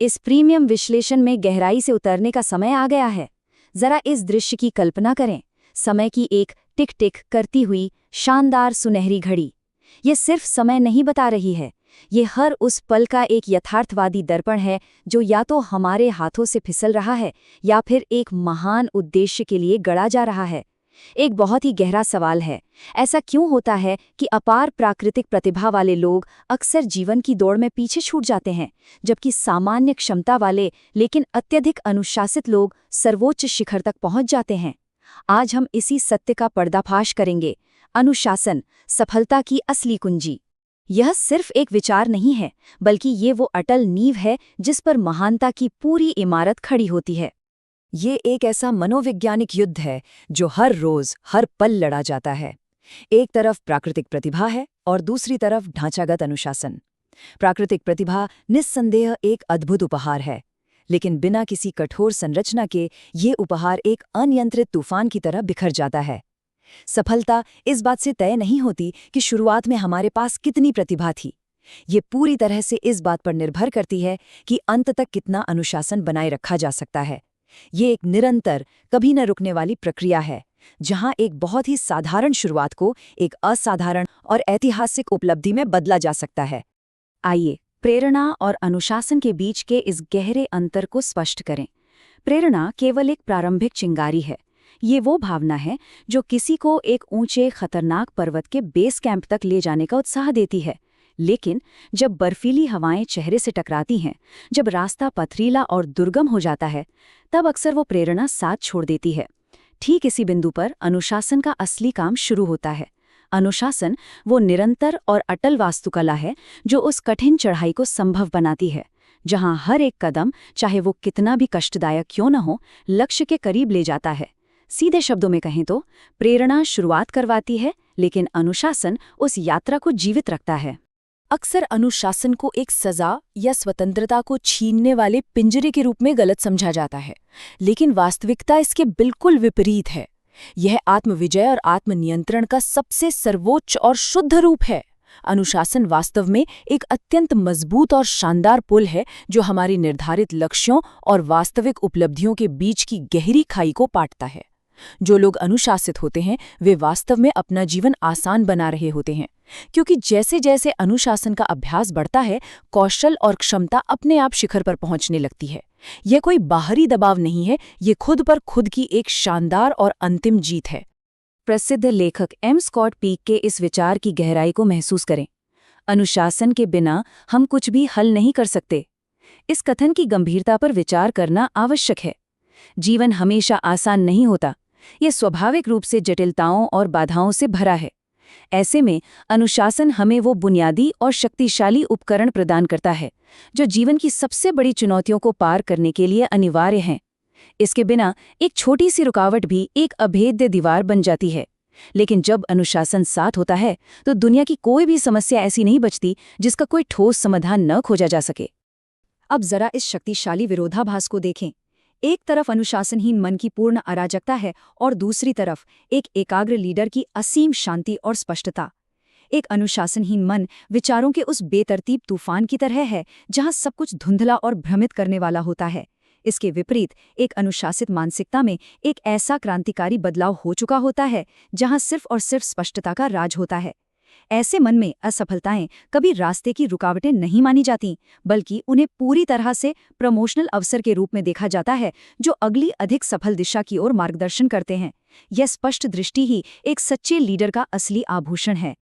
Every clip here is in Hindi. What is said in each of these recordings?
इस प्रीमियम विश्लेषण में गहराई से उतरने का समय आ गया है। जरा इस दृश्य की कल्पना करें, समय की एक टिक टिक करती हुई शानदार सुनहरी घड़ी। ये सिर्फ समय नहीं बता रही है, ये हर उस पल का एक यथार्थवादी दर्पण है जो या तो हमारे हाथों से फिसल रहा है या फिर एक महान उद्देश्य के लिए गढ़ा जा रहा है। एक बहुत ही गहरा सवाल है, ऐसा क्यों होता है कि अपार प्राकृतिक प्रतिभा वाले लोग अक्सर जीवन की दौड़ में पीछे छूट जाते हैं, जबकि सामान्य क्षमता वाले लेकिन अत्यधिक अनुशासित लोग सर्वोच्च शिखर तक पहुंच जाते हैं। आज हम इसी सत्य का पर्दाफाश करेंगे। अनुशासन, सफलता की असली कुंजी। यह सिर्फ एक विचार नहीं है, बल्कि ये वो अटल नींव है जिस पर महानता की पूरी इमारत खड़ी होती है। ये एक ऐसा मनोवैज्ञानिक युद्ध है जो हर रोज हर पल लड़ा जाता है। एक तरफ प्राकृतिक प्रतिभा है और दूसरी तरफ ढांचागत अनुशासन। प्राकृतिक प्रतिभा निस्संदेह एक अद्भुत उपहार है, लेकिन बिना किसी कठोर संरचना के ये उपहार एक अनियंत्रित तूफान की तरह बिखर जाता है। सफलता इस बात से तय नहीं होती कि शुरुआत में हमारे पास कितनी प्रतिभा थी। ये पूरी तरह से इस बात पर निर्भर करती है कि अंत तक कितना अनुशासन बनाए रखा जा सकता है। ये एक निरंतर, कभी न रुकने वाली प्रक्रिया है, जहां एक बहुत ही साधारण शुरुआत को एक असाधारण और ऐतिहासिक उपलब्धि में बदला जा सकता है। आइए, प्रेरणा और अनुशासन के बीच के इस गहरे अंतर को स्पष्ट करें। प्रेरणा केवल एक प्रारंभिक चिंगारी है। ये वो भावना है जो किसी को एक ऊंचे खतरनाक पर्वत के बेस कैंप तक ले जाने का उत्साह देती है। लेकिन जब बर्फीली हवाएं चेहरे से टकराती हैं, जब रास्ता पथरीला और दुर्गम हो जाता है, तब अक्सर वो प्रेरणा साथ छोड़ देती है। ठीक इसी बिंदु पर अनुशासन का असली काम शुरू होता है। अनुशासन वो निरंतर और अटल वास्तुकला है जो उस कठिन चढ़ाई को संभव बनाती है, जहां हर एक कदम, चाहे वो कितना भी कष्टदायक क्यों न हो, लक्ष्य के करीब ले जाता है। सीधे शब्दों में कहें तो प्रेरणा शुरुआत करवाती है, लेकिन अनुशासन उस यात्रा को जीवित रखता है। अक्सर अनुशासन को एक सजा या स्वतंत्रता को छीनने वाले पिंजरे के रूप में गलत समझा जाता है, लेकिन वास्तविकता इसके बिल्कुल विपरीत है। यह आत्मविजय और आत्मनियंत्रण का सबसे सर्वोच्च और शुद्ध रूप है। अनुशासन वास्तव में एक अत्यंत मजबूत और शानदार पुल है जो हमारी निर्धारित लक्ष्यों और वास्तविक उपलब्धियों के बीच की गहरी खाई को पाटता है। जो लोग अनुशासित होते हैं वे वास्तव में अपना जीवन आसान बना रहे होते हैं, क्योंकि जैसे जैसे अनुशासन का अभ्यास बढ़ता है, कौशल और क्षमता अपने आप शिखर पर पहुंचने लगती है। यह कोई बाहरी दबाव नहीं है, ये खुद पर खुद की एक शानदार और अंतिम जीत है। प्रसिद्ध लेखक एम स्कॉट पीक के इस विचार की गहराई को महसूस करें। अनुशासन के बिना हम कुछ भी हल नहीं कर सकते। इस कथन की गंभीरता पर विचार करना आवश्यक है। जीवन हमेशा आसान नहीं होता, ये स्वाभाविक रूप से जटिलताओं और बाधाओं से भरा है। ऐसे में अनुशासन हमें वो बुनियादी और शक्तिशाली उपकरण प्रदान करता है जो जीवन की सबसे बड़ी चुनौतियों को पार करने के लिए अनिवार्य हैं। इसके बिना एक छोटी सी रुकावट भी एक अभेद्य दीवार बन जाती है। लेकिन जब अनुशासन साथ होता है तो दुनिया की कोई भी समस्या ऐसी नहीं बचती जिसका कोई ठोस समाधान न खोजा जा सके। अब जरा इस शक्तिशाली विरोधाभास को देखें। एक तरफ अनुशासनहीन मन की पूर्ण अराजकता है और दूसरी तरफ एक एकाग्र लीडर की असीम शांति और स्पष्टता। एक अनुशासनहीन मन विचारों के उस बेतरतीब तूफान की तरह है जहां सब कुछ धुंधला और भ्रमित करने वाला होता है। इसके विपरीत एक अनुशासित मानसिकता में एक ऐसा क्रांतिकारी बदलाव हो चुका होता है जहां सिर्फ और सिर्फ स्पष्टता का राज होता है। ऐसे मन में असफलताएं कभी रास्ते की रुकावटें नहीं मानी जाती, बल्कि उन्हें पूरी तरह से प्रमोशनल अवसर के रूप में देखा जाता है जो अगली अधिक सफल दिशा की ओर मार्गदर्शन करते हैं। यह स्पष्ट दृष्टि ही एक सच्चे लीडर का असली आभूषण है।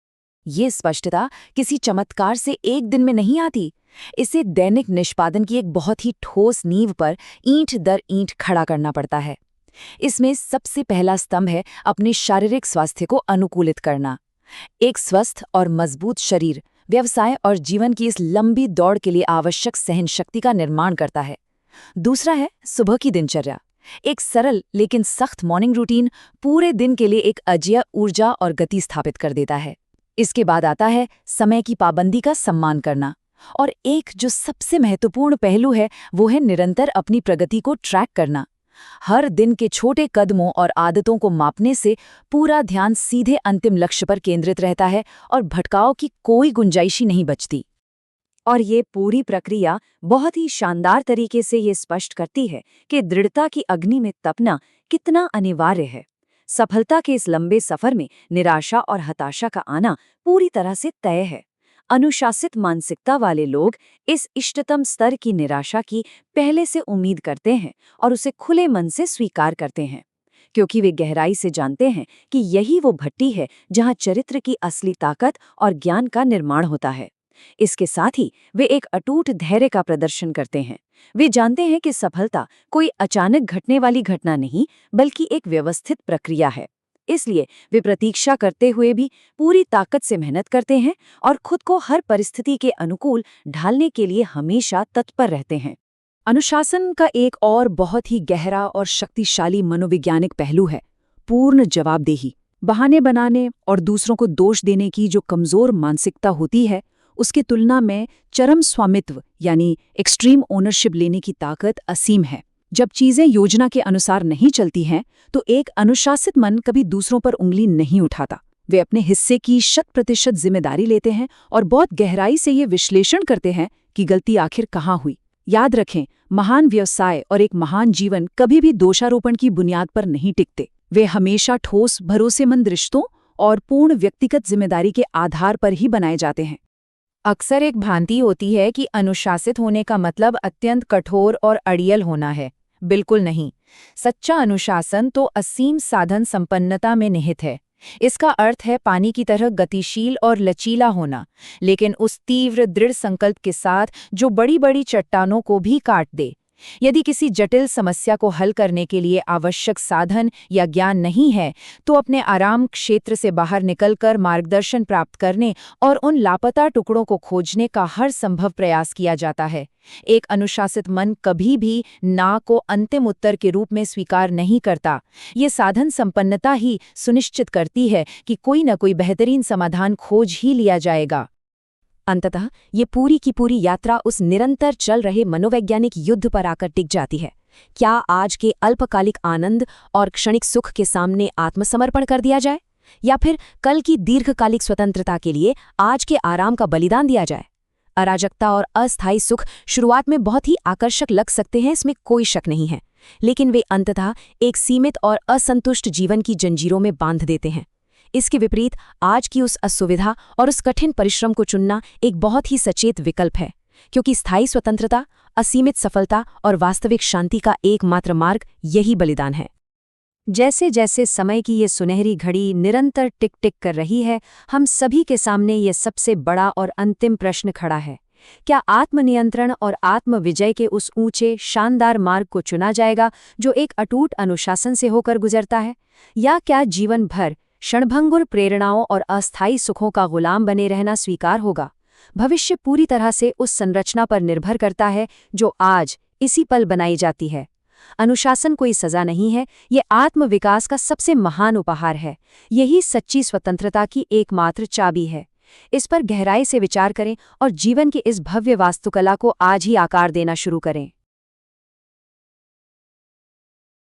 ये स्पष्टता किसी चमत्कार से एक दिन में नहीं आती। इसे दैनिक निष्पादन की एक बहुत ही ठोस नींव पर ईंट दर ईंट खड़ा करना पड़ता है। इसमें सबसे पहला स्तंभ है अपने शारीरिक स्वास्थ्य को अनुकूलित करना। एक स्वस्थ और मजबूत शरीर व्यवसाय और जीवन की इस लंबी दौड़ के लिए आवश्यक सहनशक्ति का निर्माण करता है। दूसरा है सुबह की दिनचर्या। एक सरल लेकिन सख्त मॉर्निंग रूटीन पूरे दिन के लिए एक अजेय ऊर्जा और गति स्थापित कर देता है। इसके बाद आता है समय की पाबंदी का सम्मान करना, और एक जो सबसे महत्वपूर्ण पहलू है वो है निरंतर अपनी प्रगति को ट्रैक करना। हर दिन के छोटे कदमों और आदतों को मापने से पूरा ध्यान सीधे अंतिम लक्ष्य पर केंद्रित रहता है और भटकाव की कोई गुंजाइश ही नहीं बचती। और ये पूरी प्रक्रिया बहुत ही शानदार तरीके से ये स्पष्ट करती है कि दृढ़ता की अग्नि में तपना कितना अनिवार्य है। सफलता के इस लंबे सफर में निराशा और हताशा का आना पूरी तरह से तय है। अनुशासित मानसिकता वाले लोग इस इष्टतम स्तर की निराशा की पहले से उम्मीद करते हैं और उसे खुले मन से स्वीकार करते हैं, क्योंकि वे गहराई से जानते हैं कि यही वो भट्टी है जहां चरित्र की असली ताकत और ज्ञान का निर्माण होता है। इसके साथ ही वे एक अटूट धैर्य का प्रदर्शन करते हैं। वे जानते हैं कि सफलता कोई अचानक घटने वाली घटना नहीं, बल्कि एक व्यवस्थित प्रक्रिया है। इसलिए वे प्रतीक्षा करते हुए भी पूरी ताकत से मेहनत करते हैं और खुद को हर परिस्थिति के अनुकूल ढालने के लिए हमेशा तत्पर रहते हैं। अनुशासन का एक और बहुत ही गहरा और शक्तिशाली मनोवैज्ञानिक पहलू है पूर्ण जवाबदेही। बहाने बनाने और दूसरों को दोष देने की जो कमजोर मानसिकता होती है, उसकी तुलना में चरम स्वामित्व यानी एक्सट्रीम ओनरशिप लेने की ताकत असीम है। जब चीजें योजना के अनुसार नहीं चलती हैं, तो एक अनुशासित मन कभी दूसरों पर उंगली नहीं उठाता। वे अपने हिस्से की 100% जिम्मेदारी लेते हैं और बहुत गहराई से ये विश्लेषण करते हैं कि गलती आखिर कहाँ हुई। याद रखें, महान व्यवसाय और एक महान जीवन कभी भी दोषारोपण की बुनियाद पर नहीं टिकते। वे हमेशा ठोस, भरोसेमंद रिश्तों और पूर्ण व्यक्तिगत जिम्मेदारी के आधार पर ही बनाए जाते हैं। अक्सर एक भ्रांति होती है कि अनुशासित होने का मतलब अत्यंत कठोर और अड़ियल होना है। बिल्कुल नहीं। सच्चा अनुशासन तो असीम साधन संपन्नता में निहित है। इसका अर्थ है पानी की तरह गतिशील और लचीला होना, लेकिन उस तीव्र दृढ़ संकल्प के साथ जो बड़ी बड़ी चट्टानों को भी काट दे। यदि किसी जटिल समस्या को हल करने के लिए आवश्यक साधन या ज्ञान नहीं है, तो अपने आराम क्षेत्र से बाहर निकलकर मार्गदर्शन प्राप्त करने और उन लापता टुकड़ों को खोजने का हर संभव प्रयास किया जाता है। एक अनुशासित मन कभी भी ना को अंतिम उत्तर के रूप में स्वीकार नहीं करता। ये साधन संपन्नता ही सुनिश्चित करती है कि कोई न कोई बेहतरीन समाधान खोज ही लिया जाएगा। अंततः ये पूरी की पूरी यात्रा उस निरंतर चल रहे मनोवैज्ञानिक युद्ध पर आकर टिक जाती है। क्या आज के अल्पकालिक आनंद और क्षणिक सुख के सामने आत्मसमर्पण कर दिया जाए, या फिर कल की दीर्घकालिक स्वतंत्रता के लिए आज के आराम का बलिदान दिया जाए? अराजकता और अस्थायी सुख शुरुआत में बहुत ही आकर्षक लग सकते हैं, इसमें कोई शक नहीं है, लेकिन वे अंततः एक सीमित और असंतुष्ट जीवन की जंजीरों में बांध देते हैं। इसके विपरीत आज की उस असुविधा और उस कठिन परिश्रम को चुनना एक बहुत ही सचेत विकल्प है, क्योंकि स्थायी स्वतंत्रता, असीमित सफलता और वास्तविक शांति का एकमात्र मार्ग यही बलिदान है। जैसे जैसे समय की ये सुनहरी घड़ी निरंतर टिक टिक कर रही है, हम सभी के सामने ये सबसे बड़ा और अंतिम प्रश्न खड़ा है। क्या आत्मनियंत्रण और आत्मविजय के उस ऊंचे, शानदार मार्ग को चुना जाएगा जो एक अटूट अनुशासन से होकर गुजरता है, या क्या जीवन भर क्षणभंगुर प्रेरणाओं और अस्थायी सुखों का गुलाम बने रहना स्वीकार होगा? भविष्य पूरी तरह से उस संरचना पर निर्भर करता है जो आज इसी पल बनाई जाती है। अनुशासन कोई सजा नहीं है, ये आत्मविकास का सबसे महान उपहार है। यही सच्ची स्वतंत्रता की एकमात्र चाबी है। इस पर गहराई से विचार करें और जीवन की इस भव्य वास्तुकला को आज ही आकार देना शुरू करें।